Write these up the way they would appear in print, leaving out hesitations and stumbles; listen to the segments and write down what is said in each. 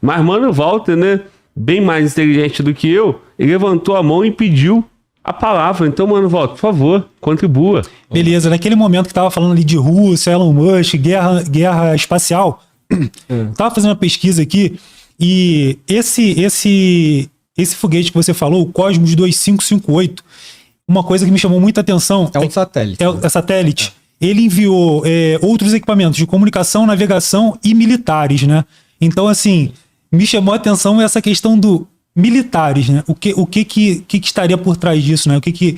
Mas, mano, Walter, né? Bem mais inteligente do que eu, ele levantou a mão e pediu a palavra. Então, mano, Walter, por favor, contribua. Beleza, naquele momento que tava falando ali de Rússia, Elon Musk, guerra espacial, tava fazendo uma pesquisa aqui e esse foguete que você falou, o Cosmos 2558, uma coisa que me chamou muita atenção... É um satélite. É satélite. Ele enviou outros equipamentos de comunicação, navegação e militares, né? Então, assim, me chamou a atenção essa questão do militares, né? O que estaria por trás disso, né? O que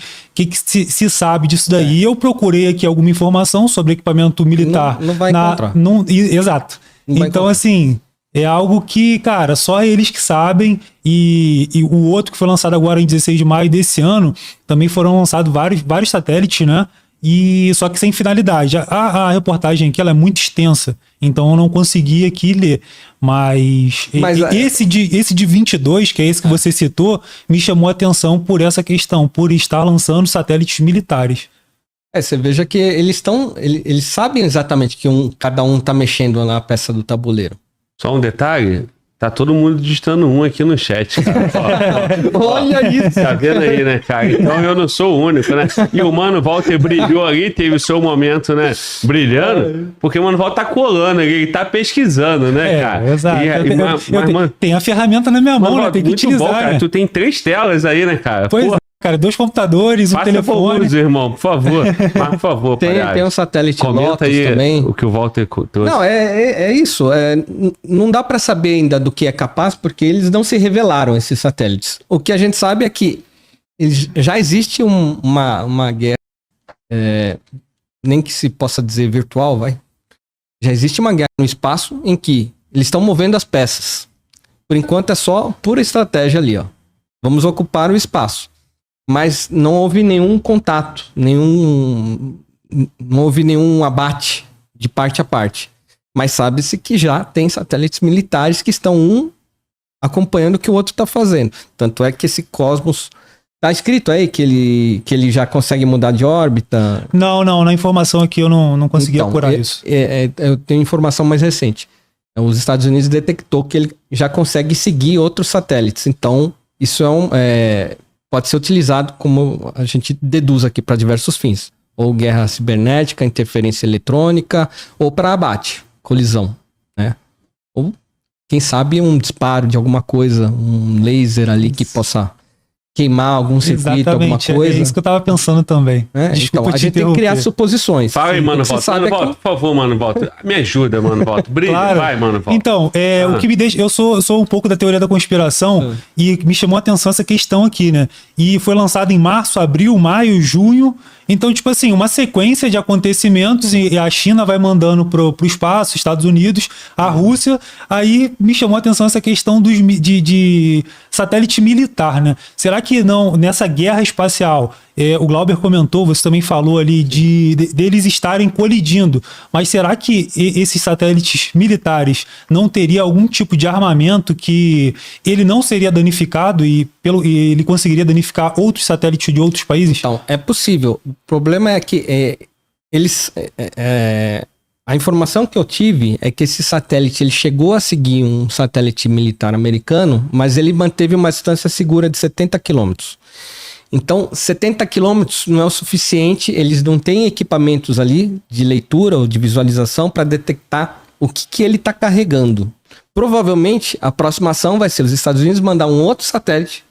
se sabe disso daí? Eu procurei aqui alguma informação sobre equipamento militar. Não vai encontrar. Exato. Então, assim, é algo que, cara, só eles que sabem. E o outro que foi lançado agora em 16 de maio desse ano, também foram lançados vários satélites, né? E só que sem finalidade. A reportagem aqui ela é muito extensa, então eu não consegui aqui ler. Mas esse de 22, que é esse que você citou, me chamou a atenção por essa questão, por estar lançando satélites militares. Você veja que eles sabem exatamente que cada um tá mexendo na peça do tabuleiro. Só um detalhe, tá todo mundo digitando um aqui no chat, cara. Olha isso! Tá vendo aí, né, cara? Então eu não sou o único, né? E o Mano Walter brilhou ali, teve o seu momento, né? Brilhando, porque o Mano Walter tá colando ali, ele tá pesquisando, né, cara? Exato. Tem a ferramenta na minha mão, né? Tem que utilizar. Bom, cara. Né? Tu tem 3 telas aí, né, cara? Pois é, cara, 2 computadores, um telefone. Faça irmão, por favor. Mas, por favor, tem um satélite comenta Lotus aí também. O que o Walter trouxe. Não, é isso. Não dá para saber ainda do que é capaz, porque eles não se revelaram, esses satélites. O que a gente sabe é que já existe uma guerra, nem que se possa dizer virtual, já existe uma guerra no espaço em que eles estão movendo as peças. Por enquanto é só pura estratégia ali, ó. Vamos ocupar o espaço. Mas não houve nenhum contato, não houve nenhum abate de parte a parte. Mas sabe-se que já tem satélites militares que estão um acompanhando o que o outro está fazendo. Tanto é que esse Cosmos... Tá escrito aí que ele já consegue mudar de órbita? Não, na informação aqui eu não consegui apurar isso. Eu tenho informação mais recente. Os Estados Unidos detectou que ele já consegue seguir outros satélites. Então, isso pode ser utilizado, como a gente deduz aqui, para diversos fins. Ou guerra cibernética, interferência eletrônica, ou para abate, colisão, né? Ou, quem sabe, um disparo de alguma coisa, um laser ali que possa queimar algum circuito, alguma coisa. É isso que eu tava pensando também. Então, a gente tem que criar suposições. Fala aí, Mano Walter. Por favor, Mano Walter. Me ajuda, Mano Walter. Brilha, claro. Vai, Mano Walter. Então, o que me deixa... Eu sou um pouco da teoria da conspiração e me chamou a atenção essa questão aqui, né? E foi lançado em março, abril, maio, junho. Então, tipo assim, uma sequência de acontecimentos e a China vai mandando pro espaço, Estados Unidos, a Rússia. Aí me chamou a atenção essa questão de satélite militar, né? Será que não, nessa guerra espacial, o Glauber comentou, você também falou ali deles estarem colidindo, mas será que esses satélites militares não teria algum tipo de armamento que ele não seria danificado e ele conseguiria danificar outros satélites de outros países? Então, é possível. O problema é que a informação que eu tive é que esse satélite ele chegou a seguir um satélite militar americano, mas ele manteve uma distância segura de 70 quilômetros. Então, 70 quilômetros não é o suficiente, eles não têm equipamentos ali de leitura ou de visualização para detectar o que ele está carregando. Provavelmente, a próxima ação vai ser os Estados Unidos mandar um outro satélite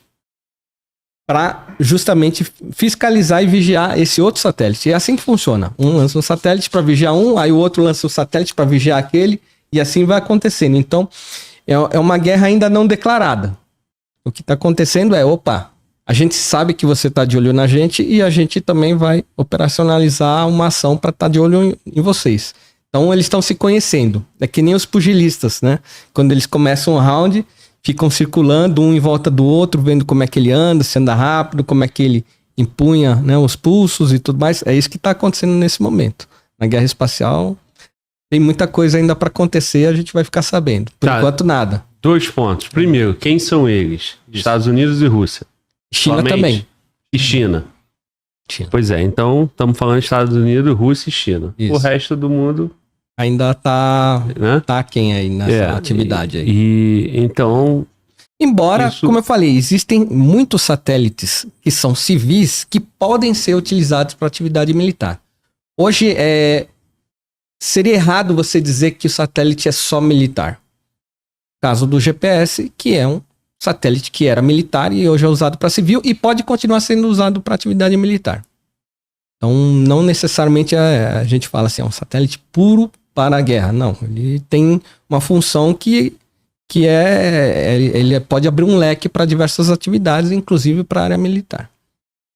para justamente fiscalizar e vigiar esse outro satélite. E é assim que funciona. Um lança um satélite para vigiar um, aí o outro lança um satélite para vigiar aquele, e assim vai acontecendo. Então, é uma guerra ainda não declarada. O que está acontecendo a gente sabe que você está de olho na gente e a gente também vai operacionalizar uma ação para estar de olho em vocês. Então, eles estão se conhecendo. É que nem os pugilistas, né? Quando eles começam um round, ficam circulando um em volta do outro, vendo como é que ele anda, se anda rápido, como é que ele empunha, né, os pulsos e tudo mais. É isso que está acontecendo nesse momento. Na guerra espacial, tem muita coisa ainda para acontecer, a gente vai ficar sabendo. Por enquanto, nada. 2 pontos. Primeiro, quem são eles? Estados Unidos e Rússia. China somente. Também. E China. Pois é, então estamos falando de Estados Unidos, Rússia e China. Isso. O resto do mundo Ainda tá, né? tá quem aí nessa atividade aí. E então... Embora, como eu falei, existem muitos satélites que são civis que podem ser utilizados para atividade militar. Hoje, seria errado você dizer que o satélite é só militar. Caso do GPS, que é um satélite que era militar e hoje é usado para civil e pode continuar sendo usado para atividade militar. Então, não necessariamente a gente fala assim, é um satélite puro para a guerra. Não, ele tem uma função que ele pode abrir um leque para diversas atividades, inclusive para a área militar.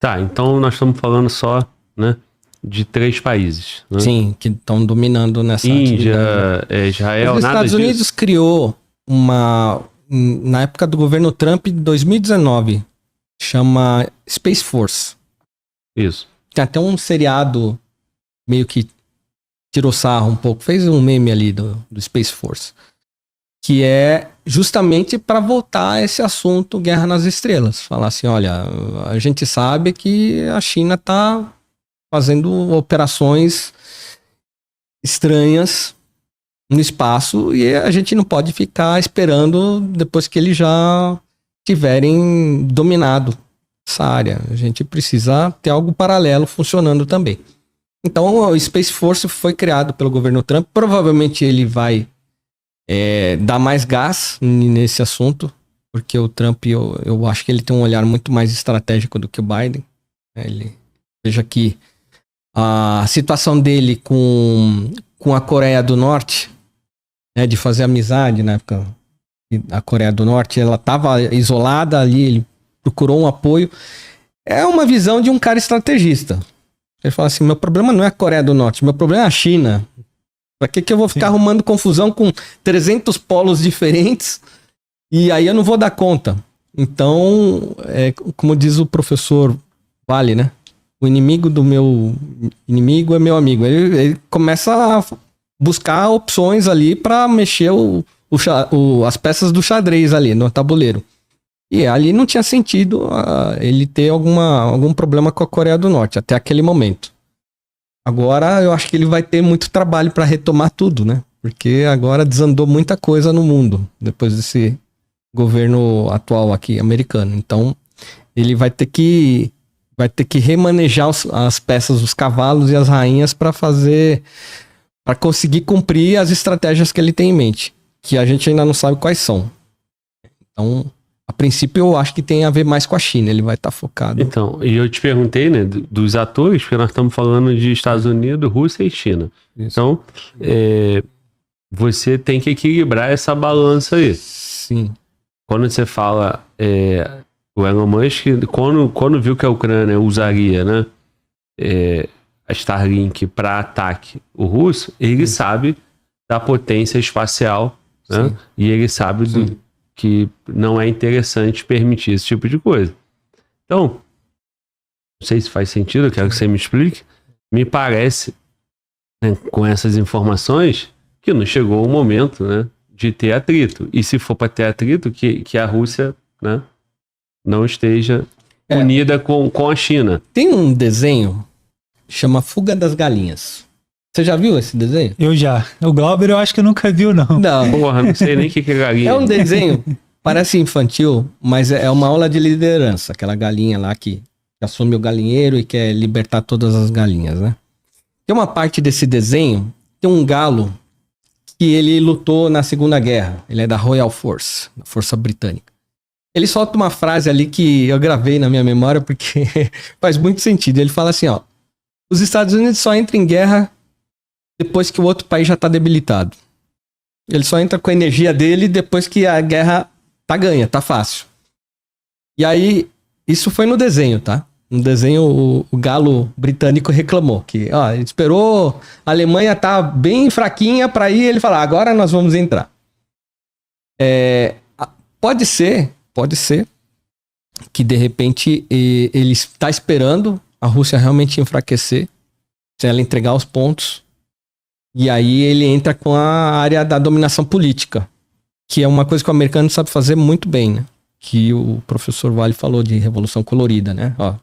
Tá, então nós estamos falando só, né, de 3 países. Né? Sim, que estão dominando nessa Índia, atividade. Israel, Os nada Estados disso. Unidos criou na época do governo Trump, de 2019, chama Space Force. Isso. Tem até um seriado meio que tirou sarro um pouco, fez um meme ali do Space Force. Que é justamente para voltar a esse assunto Guerra nas Estrelas. Falar assim, olha, a gente sabe que a China está fazendo operações estranhas no espaço e a gente não pode ficar esperando depois que eles já tiverem dominado essa área. A gente precisa ter algo paralelo funcionando também. Então, o Space Force foi criado pelo governo Trump. Provavelmente ele vai dar mais gás nesse assunto, porque o Trump, eu acho que ele tem um olhar muito mais estratégico do que o Biden. Veja que a situação dele com a Coreia do Norte, né, de fazer amizade na época, a Coreia do Norte, ela estava isolada ali, ele procurou um apoio. É uma visão de um cara estrategista. Ele fala assim, meu problema não é a Coreia do Norte, meu problema é a China. Pra que eu vou ficar arrumando confusão com 300 polos diferentes e aí eu não vou dar conta? Então, como diz o professor Vale, né? O inimigo do meu inimigo é meu amigo. Ele começa a buscar opções ali para mexer as peças do xadrez ali no tabuleiro. E ali não tinha sentido ele ter algum problema com a Coreia do Norte até aquele momento. Agora eu acho que ele vai ter muito trabalho para retomar tudo, né? Porque agora desandou muita coisa no mundo depois desse governo atual aqui americano. Então ele vai ter que remanejar as peças, os cavalos e as rainhas para conseguir cumprir as estratégias que ele tem em mente, que a gente ainda não sabe quais são. Então, a princípio, eu acho que tem a ver mais com a China. Ele vai estar focado. Então, e eu te perguntei, né, dos atores, porque nós estamos falando de Estados Unidos, Rússia e China. Isso. Então, você tem que equilibrar essa balança aí. Sim. Quando você fala, o Elon Musk, quando viu que a Ucrânia usaria, né, a Starlink para ataque o russo, ele sabe da potência espacial, né, e ele sabe que não é interessante permitir esse tipo de coisa. Então, não sei se faz sentido, eu quero que você me explique. Me parece, né, com essas informações, que não chegou o momento, né, de ter atrito. E se for para ter atrito, que a Rússia, né, não esteja unida com a China. Tem um desenho que chama Fuga das Galinhas. Você já viu esse desenho? Eu já. O Glauber eu acho que nunca viu, não. Não. Porra, não sei nem o que é galinha. É um desenho, parece infantil, mas é uma aula de liderança. Aquela galinha lá que assume o galinheiro e quer libertar todas as galinhas, né? Tem uma parte desse desenho, tem um galo que ele lutou na Segunda Guerra. Ele é da Royal Force, da Força Britânica. Ele solta uma frase ali que eu gravei na minha memória porque faz muito sentido. Ele fala assim, ó, os Estados Unidos só entram em guerra depois que o outro país já tá debilitado. Ele só entra com a energia dele depois que a guerra tá ganha, tá fácil. E aí, isso foi no desenho, tá? No desenho, o galo britânico reclamou que, ó, ele esperou a Alemanha tá bem fraquinha pra ir, ele falar, agora nós vamos entrar. Pode ser que de repente ele está esperando a Rússia realmente enfraquecer, se ela entregar os pontos. E aí ele entra com a área da dominação política, que é uma coisa que o americano sabe fazer muito bem, né? Que o professor Vale falou de revolução colorida, né? Ó,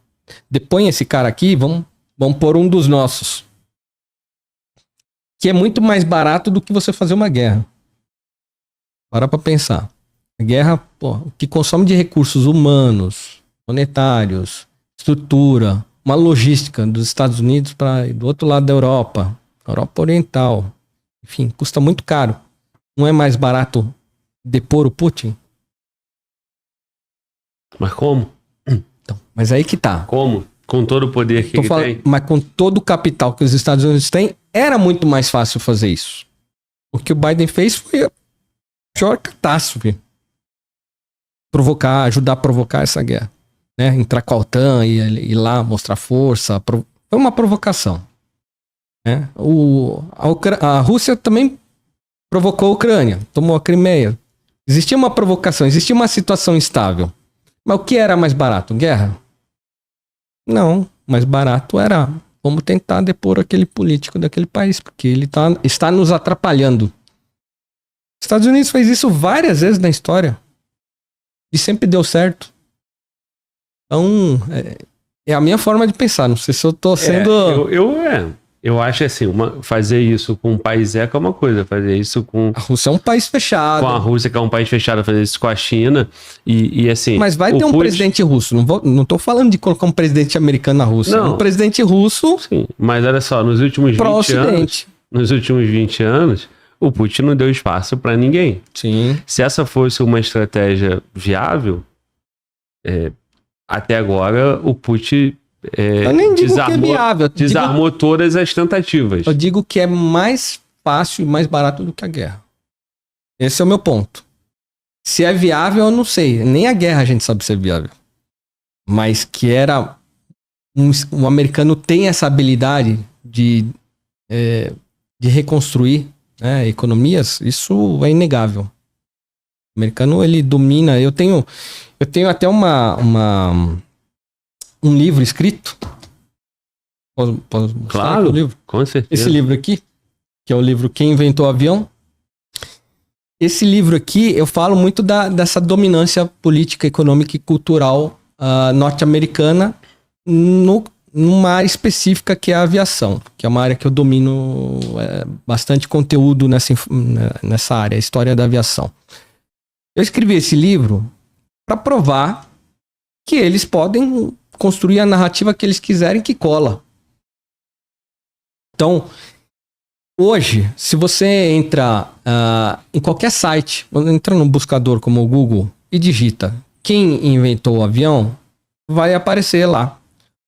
depõe esse cara aqui, vamos pôr um dos nossos. que é muito mais barato do que você fazer uma guerra. Para pra pensar. A guerra, pô, o que consome de recursos humanos, monetários, estrutura, uma logística dos Estados Unidos para do outro lado da Europa Oriental, enfim, custa muito caro. Não é mais barato depor o Putin? Mas como? Então, mas aí que tá. Como? Com todo o poder que ele tem? Mas com todo o capital que os Estados Unidos têm, era muito mais fácil fazer isso. O que o Biden fez foi a pior catástrofe. Ajudar a provocar essa guerra. Né? Entrar com a OTAN e ir lá mostrar força. Foi uma provocação. Né? A Rússia também provocou a Ucrânia, tomou a Crimeia. Existia uma provocação, existia uma situação instável. Mas o que era mais barato? Guerra? Não, mais barato era vamos tentar depor aquele político daquele país, porque ele está nos atrapalhando. Os Estados Unidos fez isso várias vezes na história e sempre deu certo. Então, é a minha forma de pensar. Não sei se eu tô sendo... Eu acho assim, fazer isso com um país é uma coisa, fazer isso com... A Rússia é um país fechado. Com a Rússia, que é um país fechado, fazer isso com a China e assim... Mas vai ter um presidente russo, não tô falando de colocar um presidente americano na Rússia. Não. Um presidente russo... Sim, mas olha só, nos últimos 20 anos, o Putin não deu espaço para ninguém. Sim. Se essa fosse uma estratégia viável, até agora o Putin... eu nem digo que é viável. Desarmou todas as tentativas. Eu digo que é mais fácil e mais barato do que a guerra. Esse é o meu ponto. Se é viável, eu não sei. Nem a guerra a gente sabe se é viável. Mas que era... Um americano tem essa habilidade de reconstruir, né, economias, isso é inegável. O americano, ele domina... Eu tenho até um livro escrito. Posso mostrar? Claro, o livro? Com certeza. Esse livro aqui, que é o livro Quem Inventou o Avião. Esse livro aqui, eu falo muito dessa dominância política, econômica e cultural norte-americana numa área específica que é a aviação, que é uma área que eu domino bastante conteúdo nessa área, a história da aviação. Eu escrevi esse livro para provar que eles podem construir a narrativa que eles quiserem que cola. Então, hoje, se você entra em qualquer site, entra num buscador como o Google e digita quem inventou o avião, vai aparecer lá.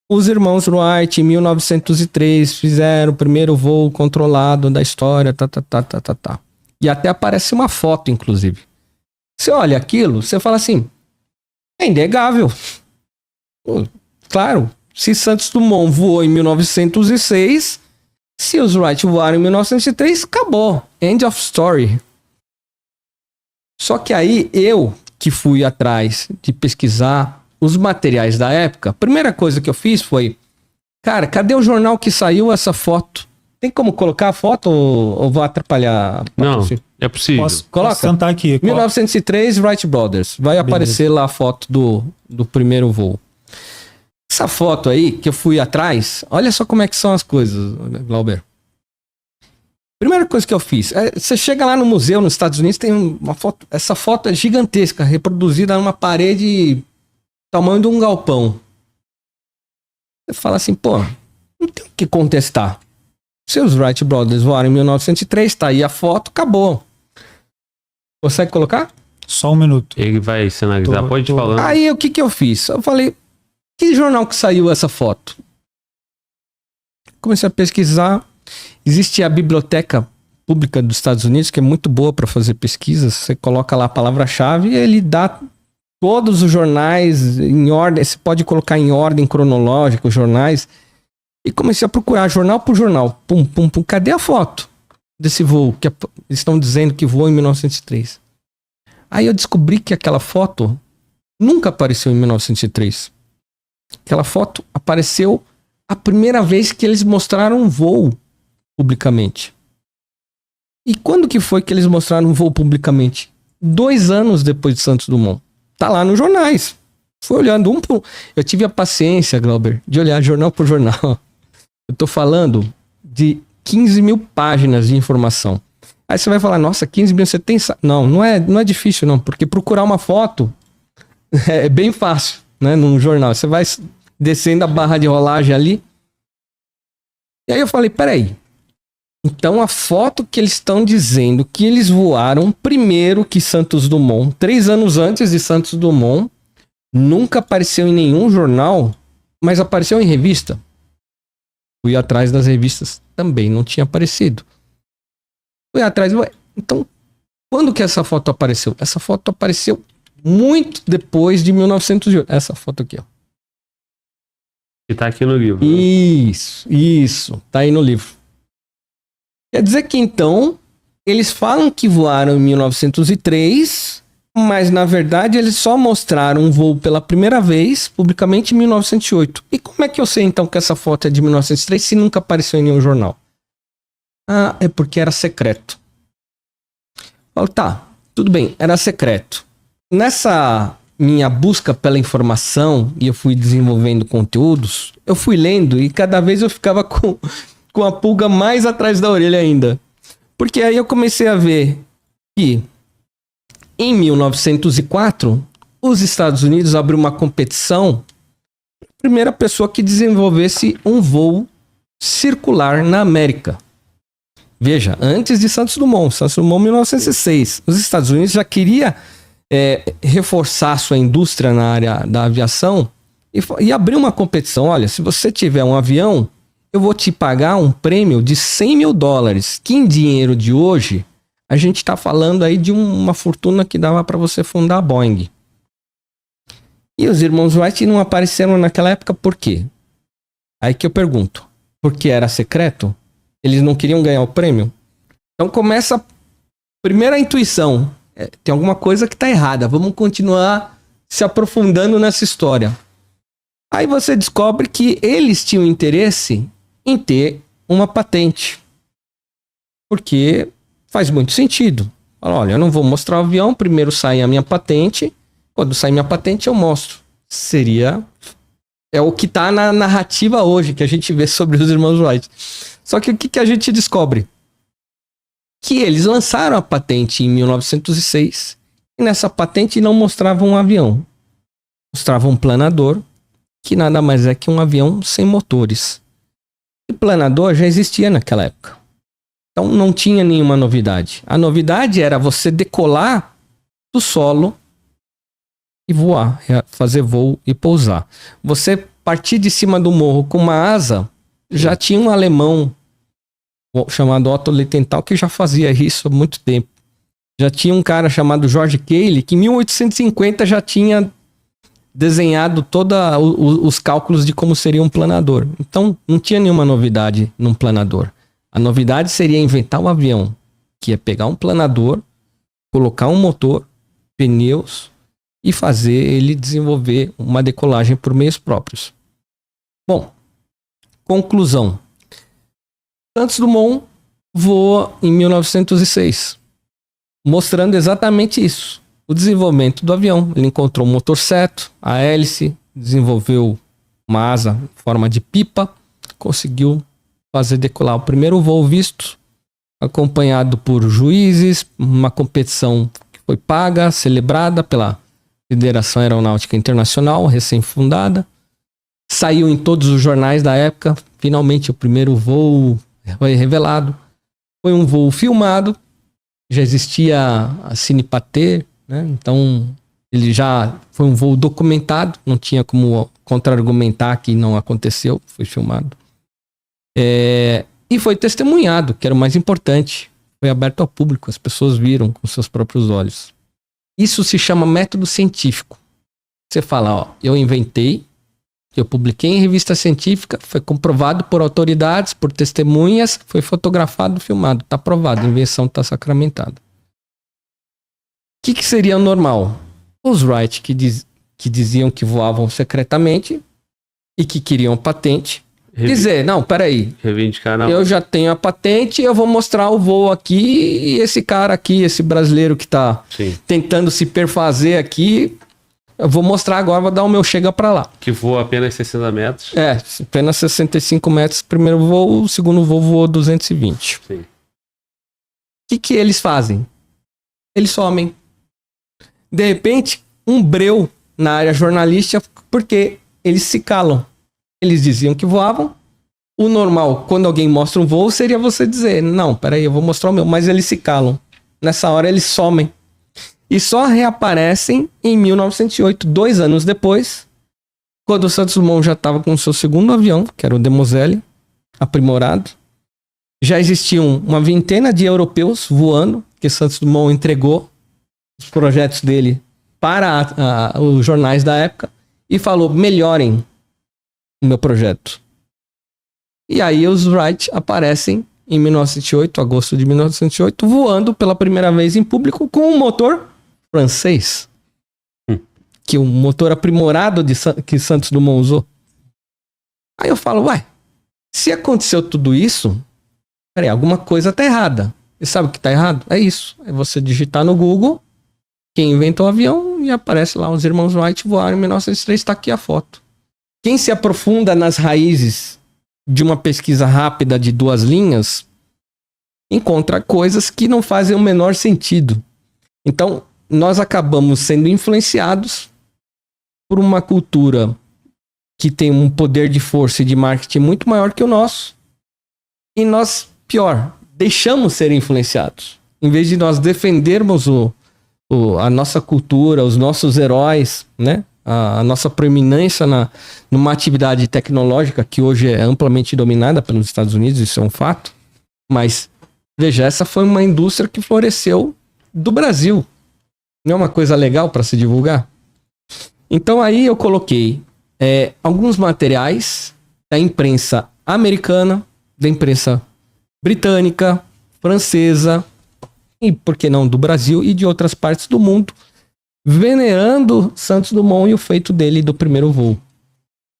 Os irmãos Wright, em 1903, fizeram o primeiro voo controlado da história, tá. E até aparece uma foto, inclusive. Você olha aquilo, você fala assim, é inegável. Claro, se Santos Dumont voou em 1906, se os Wright voaram em 1903, acabou. End of story. Só que aí, eu que fui atrás de pesquisar os materiais da época, a primeira coisa que eu fiz foi, cara, cadê o jornal que saiu essa foto? Tem como colocar a foto ou vou atrapalhar? Não, é possível. Coloca. Posso sentar aqui. 1903, Wright Brothers. Vai aparecer lá a foto do primeiro voo. Essa foto aí, que eu fui atrás, olha só como é que são as coisas, Glauber. Primeira coisa que eu fiz, você chega lá no museu nos Estados Unidos, tem uma foto, essa foto é gigantesca, reproduzida numa parede tamanho de um galpão. Você fala assim, pô, não tem o que contestar. Se os Wright Brothers voaram em 1903, tá aí a foto, acabou. Consegue colocar? Só um minuto. Ele vai sinalizar, pode falar. Aí o que eu fiz? Eu falei, que jornal que saiu essa foto? Comecei a pesquisar. Existe a Biblioteca Pública dos Estados Unidos, que é muito boa para fazer pesquisas. Você coloca lá a palavra-chave e ele dá todos os jornais em ordem. Você pode colocar em ordem cronológica os jornais. E comecei a procurar jornal por jornal. Pum. Cadê a foto desse voo? Que eles estão dizendo que voou em 1903. Aí eu descobri que aquela foto nunca apareceu em 1903. Aquela foto apareceu a primeira vez que eles mostraram um voo publicamente. E quando que foi que eles mostraram um voo publicamente? 2 anos depois de Santos Dumont. Tá lá nos jornais. Fui olhando Eu tive a paciência, Glauber, de olhar jornal por jornal. Eu tô falando de 15 mil páginas de informação. Aí você vai falar, nossa, 15 mil, você tem... Não é difícil não, porque procurar uma foto é bem fácil, né, num jornal. Você vai descendo a barra de rolagem ali. E aí eu falei, peraí. Então a foto que eles estão dizendo que eles voaram primeiro que Santos Dumont, 3 anos antes de Santos Dumont, nunca apareceu em nenhum jornal, mas apareceu em revista. Fui atrás das revistas, também não tinha aparecido. Fui atrás, então, quando que essa foto apareceu? Essa foto apareceu muito depois de 1908. Essa foto aqui, ó. Que tá aqui no livro. Isso, tá aí no livro. Quer dizer que então, eles falam que voaram em 1903, mas na verdade eles só mostraram um voo pela primeira vez, publicamente em 1908. E como é que eu sei então que essa foto é de 1903 se nunca apareceu em nenhum jornal? Ah, é porque era secreto. Falo, tá, tudo bem, era secreto. Nessa minha busca pela informação, e eu fui desenvolvendo conteúdos, eu fui lendo e cada vez eu ficava com a pulga mais atrás da orelha ainda. Porque aí eu comecei a ver que em 1904, os Estados Unidos abriu uma competição, a primeira pessoa que desenvolvesse um voo circular na América. Veja, antes de Santos Dumont 1906, os Estados Unidos já queria reforçar sua indústria na área da aviação e abrir uma competição. Olha, se você tiver um avião, eu vou te pagar um prêmio de $100 mil, que em dinheiro de hoje, a gente está falando aí de uma fortuna que dava para você fundar a Boeing. E os irmãos Wright não apareceram naquela época por quê? Aí que eu pergunto, porque era secreto? Eles não queriam ganhar o prêmio? Então começa a primeira intuição. Tem alguma coisa que está errada. Vamos continuar se aprofundando nessa história. Aí você descobre que eles tinham interesse em ter uma patente. Porque faz muito sentido. Fala, olha, eu não vou mostrar o avião, primeiro sai a minha patente. Quando sair minha patente, eu mostro. É o que está na narrativa hoje, que a gente vê sobre os irmãos Wright. Só que o que a gente descobre? Que eles lançaram a patente em 1906 e nessa patente não mostravam um avião. Mostravam um planador, que nada mais é que um avião sem motores. E planador já existia naquela época. Então não tinha nenhuma novidade. A novidade era você decolar do solo e voar, fazer voo e pousar. Você partir de cima do morro com uma asa, já tinha um alemão chamado Otto Lilienthal que já fazia isso há muito tempo. Já tinha um cara chamado George Cayley que em 1850 já tinha desenhado todos os cálculos de como seria um planador. Então não tinha nenhuma novidade num planador. A novidade seria inventar um avião que ia pegar um planador, colocar um motor, pneus e fazer ele desenvolver uma decolagem por meios próprios. Bom, conclusão. Santos Dumont voa em 1906, mostrando exatamente isso. O desenvolvimento do avião. Ele encontrou um motor certo, a hélice, desenvolveu uma asa em forma de pipa, conseguiu fazer decolar o primeiro voo visto, acompanhado por juízes, uma competição que foi paga, celebrada pela Federação Aeronáutica Internacional, recém-fundada. Saiu em todos os jornais da época. Finalmente o primeiro voo foi revelado. Foi um voo filmado. Já existia a Cine Pathé, né? Então ele já foi um voo documentado. Não tinha como contra-argumentar que não aconteceu. Foi filmado. E foi testemunhado, que era o mais importante. Foi aberto ao público. As pessoas viram com seus próprios olhos. Isso se chama método científico. Você fala, ó, eu inventei, eu publiquei em revista científica, foi comprovado por autoridades, por testemunhas, foi fotografado, filmado, está provado, a invenção está sacramentada. O que seria normal? Os Wright que diziam que voavam secretamente e que queriam patente, dizer, não, peraí, reivindicar, não. Eu já tenho a patente, eu vou mostrar o voo aqui e esse cara aqui, esse brasileiro que está tentando se perfazer aqui, Eu vou mostrar agora, vou dar o meu chega pra lá. Que voa apenas 60 metros. Apenas 65 metros. Primeiro voo, o segundo voo voou 220. Sim. O que eles fazem? Eles somem. De repente, um breu na área jornalística, porque eles se calam. Eles diziam que voavam. O normal, quando alguém mostra um voo, seria você dizer, não, peraí, eu vou mostrar o meu. Mas eles se calam. Nessa hora, eles somem. E só reaparecem em 1908, 2 anos depois, quando o Santos Dumont já estava com o seu segundo avião, que era o Demoiselle, aprimorado. Já existiam uma vintena de europeus voando, que Santos Dumont entregou os projetos dele para os jornais da época e falou, melhorem o meu projeto. E aí os Wright aparecem em 1908, agosto de 1908, voando pela primeira vez em público com um motor francês. Que o motor aprimorado que Santos Dumont usou. Aí eu falo, se aconteceu tudo isso, peraí, alguma coisa tá errada. E sabe o que tá errado? É isso. É você digitar no Google quem inventou o avião e aparece lá, os irmãos Wright voaram em 1903, tá aqui a foto. Quem se aprofunda nas raízes de uma pesquisa rápida de 2 linhas, encontra coisas que não fazem o menor sentido. Então, nós acabamos sendo influenciados por uma cultura que tem um poder de força e de marketing muito maior que o nosso. E nós, pior, deixamos ser influenciados. Em vez de nós defendermos a nossa cultura, os nossos heróis, né? A nossa preeminência numa atividade tecnológica que hoje é amplamente dominada pelos Estados Unidos, isso é um fato. Mas, veja, essa foi uma indústria que floresceu do Brasil. Não é uma coisa legal para se divulgar? Então aí eu coloquei alguns materiais da imprensa americana, da imprensa britânica, francesa, e por que não do Brasil e de outras partes do mundo, venerando Santos Dumont e o feito dele do primeiro voo.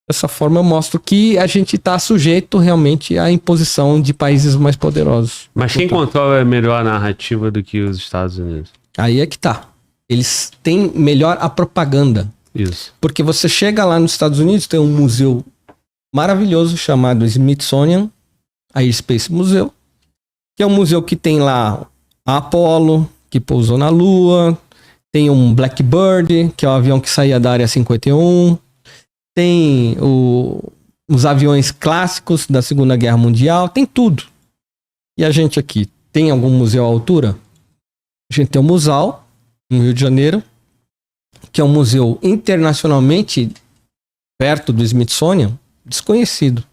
Dessa forma eu mostro que a gente está sujeito realmente à imposição de países mais poderosos. Mas quem controla melhor a narrativa do que os Estados Unidos? Aí é que tá. Eles têm melhor a propaganda. Isso. Porque você chega lá nos Estados Unidos, tem um museu maravilhoso chamado Smithsonian Aerospace Museu, que é um museu que tem lá a Apollo, que pousou na Lua, tem um Blackbird, que é o avião que saía da Área 51, tem os aviões clássicos da Segunda Guerra Mundial, tem tudo. E a gente aqui, tem algum museu à altura? A gente tem o Musal, no Rio de Janeiro, que é um museu internacionalmente perto do Smithsonian, desconhecido.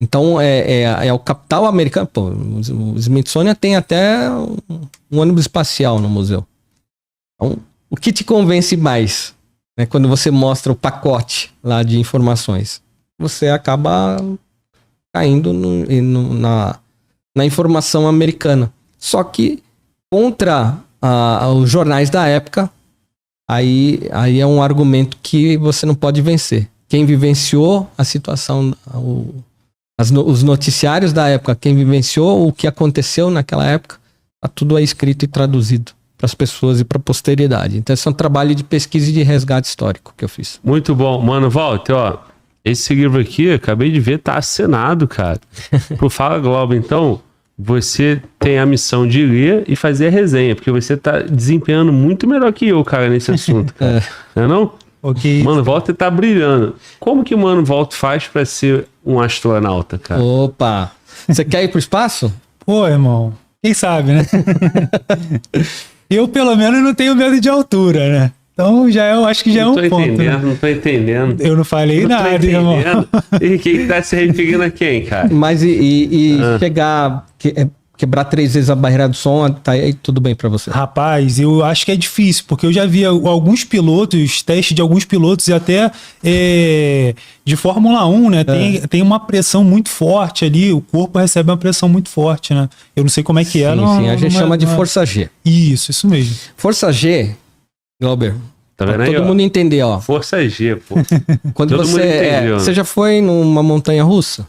Então é o capital americano. Pô, o Smithsonian tem até um ônibus espacial no museu. Então, o que te convence mais, né, quando você mostra o pacote lá de informações? Você acaba caindo na informação americana. Só que contra os jornais da época, aí é um argumento que você não pode vencer. Quem vivenciou a situação, os noticiários da época, quem vivenciou o que aconteceu naquela época, tá tudo aí escrito e traduzido para as pessoas e para a posteridade. Então esse é um trabalho de pesquisa e de resgate histórico que eu fiz. Muito bom. Mano, Walter, ó, esse livro aqui, acabei de ver, tá assinado, cara. Pro Fala Globo, então, você tem a missão de ler e fazer a resenha, porque você tá desempenhando muito melhor que eu, cara, nesse assunto, cara. Não é não? Okay. Mano, Walter tá brilhando. Como que o Mano Walter faz pra ser um astronauta, cara? Opa! Você quer ir pro espaço? Pô, irmão, quem sabe, né? Eu, pelo menos, não tenho medo de altura, né? Então, eu acho que já é um ponto. Né? Não tô entendendo. Eu não falei nada, irmão. E quem tá se referindo a quem, cara? Mas chegar... Quebrar 3 vezes a barreira do som, tá aí tudo bem pra você. Rapaz, eu acho que é difícil, porque eu já vi alguns pilotos, testes de alguns pilotos e até de Fórmula 1, né? Tem uma pressão muito forte ali, o corpo recebe uma pressão muito forte, né? Eu não sei como é que é. Sim, a gente chama de força G. Isso mesmo. Força G, Glauber, tá vendo pra aí, todo mundo entender, ó. Força G, pô. Quando você já foi numa montanha russa?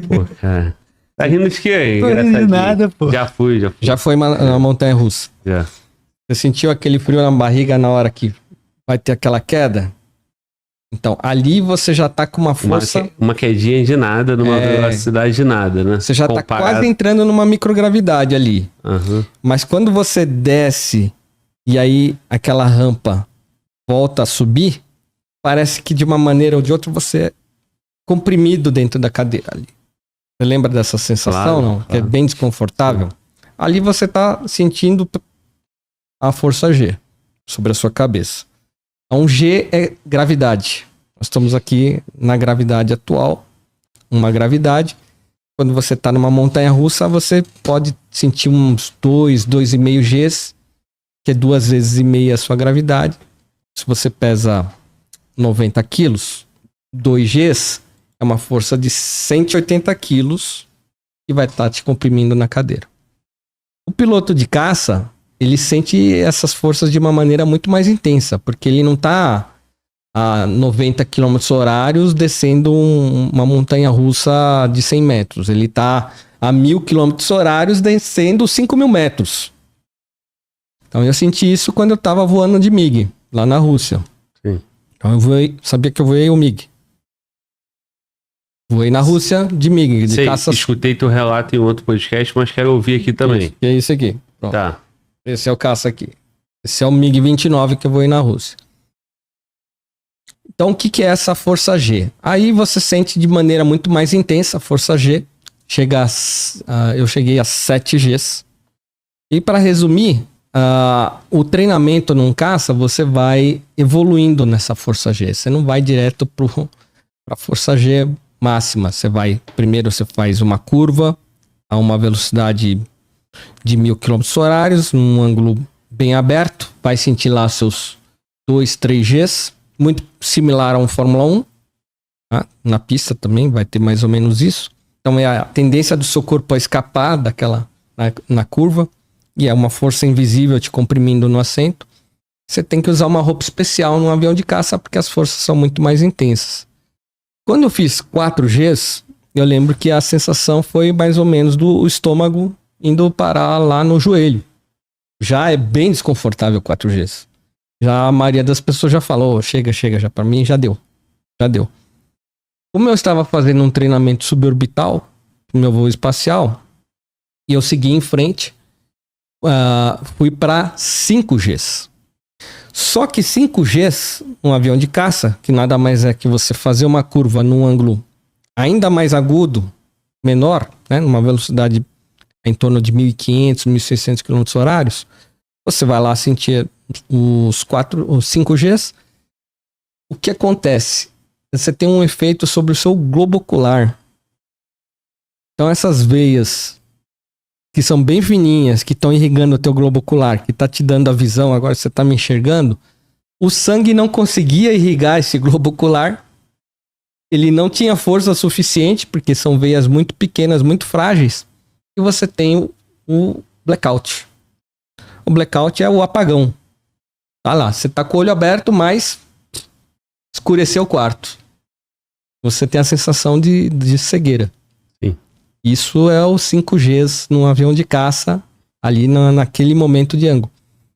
Pô, cara. Tá rindo de quê? Não tô rindo de nada, pô. Já fui. Já foi na montanha russa. Já. Você sentiu aquele frio na barriga na hora que vai ter aquela queda. Então, ali você já tá com uma força... Uma quedinha de nada, numa velocidade de nada, né? Você já tá quase entrando numa microgravidade ali. Uhum. Mas quando você desce e aí aquela rampa volta a subir, parece que de uma maneira ou de outra você é comprimido dentro da cadeira ali. Você lembra dessa sensação, não? Claro. Que é bem desconfortável. Ali você tá sentindo a força G sobre a sua cabeça. Então, G é gravidade. Nós estamos aqui na gravidade atual. Uma gravidade. Quando você está numa montanha-russa, você pode sentir uns 2,5 Gs, que é 2,5 vezes a sua gravidade. Se você pesa 90 quilos, 2 Gs é uma força de 180 quilos que vai estar te comprimindo na cadeira. O piloto de caça, ele sente essas forças de uma maneira muito mais intensa, porque ele não está a 90 km horários descendo uma montanha-russa de 100 metros. Ele está a 1.000 km horários descendo 5.000 metros. Então eu senti isso quando eu estava voando de MiG, lá na Rússia. Sim. Então eu sabia que eu voei o MiG. Voei na Rússia de MiG, de caça. Escutei teu relato em outro podcast, mas quero ouvir aqui também. É isso aqui. Pronto. Tá. Esse é o caça aqui. Esse é o MiG-29 que eu voei na Rússia. Então, o que é essa força G? Aí você sente de maneira muito mais intensa a força G. Eu cheguei a 7 Gs. E para resumir, o treinamento num caça, você vai evoluindo nessa força G. Você não vai direto para a força G máxima. Primeiro você faz uma curva a uma velocidade de 1.000 km horários, num ângulo bem aberto. Vai sentir lá seus 2, 3 Gs. Muito similar a um Fórmula 1. Tá? Na pista também vai ter mais ou menos isso. Então é a tendência do seu corpo a escapar daquela na curva. E é uma força invisível te comprimindo no assento. Você tem que usar uma roupa especial num avião de caça porque as forças são muito mais intensas. Quando eu fiz 4 Gs, eu lembro que a sensação foi mais ou menos do estômago indo parar lá no joelho. Já é bem desconfortável 4 Gs. Já a maioria das pessoas já falou, chega, já para mim já deu. Como eu estava fazendo um treinamento suborbital no meu voo espacial, e eu segui em frente, fui para 5 Gs. Só que 5 Gs, um avião de caça, que nada mais é que você fazer uma curva num ângulo ainda mais agudo, menor, né, numa velocidade em torno de 1.500, 1.600 km horários, você vai lá sentir os 5 Gs. O que acontece? Você tem um efeito sobre o seu globo ocular. Então essas veias que são bem fininhas, que estão irrigando o teu globo ocular, que está te dando a visão, agora você está me enxergando, o sangue não conseguia irrigar esse globo ocular. Ele não tinha força suficiente, porque são veias muito pequenas, muito frágeis, e você tem o blackout. O blackout é o apagão. Tá lá, você tá com o olho aberto, mas escureceu o quarto. Você tem a sensação de cegueira. Sim. Isso é os 5 Gs num avião de caça, ali naquele momento de ângulo.